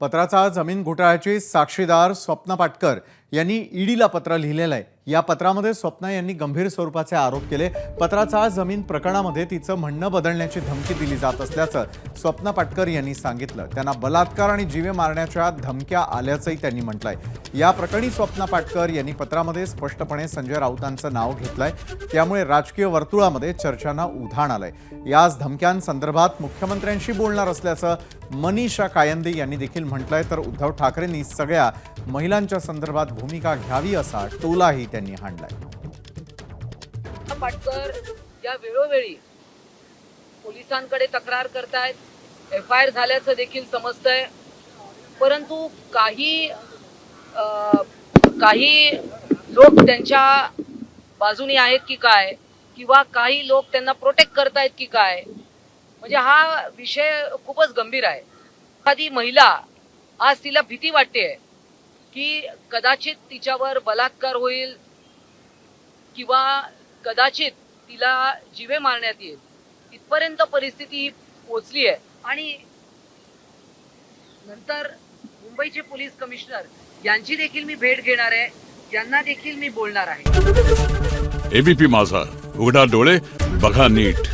पत्राचा जमीन घोटाळ्याची साक्षीदार स्वप्ना पाटकर यांनी ईडीला पत्र लिहिलेलं आहे। या पत्रामध्ये स्वप्ना यांनी गंभीर स्वरूपाचे आरोप केले। पत्राचा जमीन प्रकरणामध्ये तिचं म्हणणं बदलण्याची धमकी दिली जात असल्याचं स्वप्ना पाटकर यांनी सांगितलं। त्यांना बलात्कार आणि जीवे मारण्याच्या धमक्या आल्याचंही त्यांनी म्हटलंय। या प्रकरणी स्वप्ना पाटकर यांनी पत्रामध्ये स्पष्टपणे संजय राऊतांचं नाव घेतलंय। त्यामुळे राजकीय वर्तुळामध्ये चर्चांना उधाण आलंय। याच धमक्यांसंदर्भात मुख्यमंत्र्यांशी बोलणार असल्याचं मनीषा कायंदे यांनी देखील म्हटलंय। तर उद्धव ठाकरेंनी सगळ्या महिलांच्या संदर्भात भूमिका घ्यावी असा टोलाही त्यांनी हाणलाय। पाटकर या वेळोवेळी पोलिसांकडे तक्रार करतायत, एफआयआर झाल्याचं देखील समजतंय, परंतु काही लोक त्यांच्या बाजूने आहेत की काय, किंवा काही लोक त्यांना प्रोटेक्ट करतायत की काय, म्हणजे हा विषय खूपच गंभीर आहे। एखादी महिला आज तिला भीती वाटते की कदाचित तिच्यावर बलात्कार होईल किंवा कदाचित तिला जीवे मारण्यात येईल, इथपर्यंत परिस्थिती पोहोचली आहे। आणि नंतर मुंबईचे पोलीस कमिशनर यांची देखील मी भेट घेणार आहे, यांना देखील मी बोलणार आहे। एबीपी माझा, उघडा डोळे बघा नीट।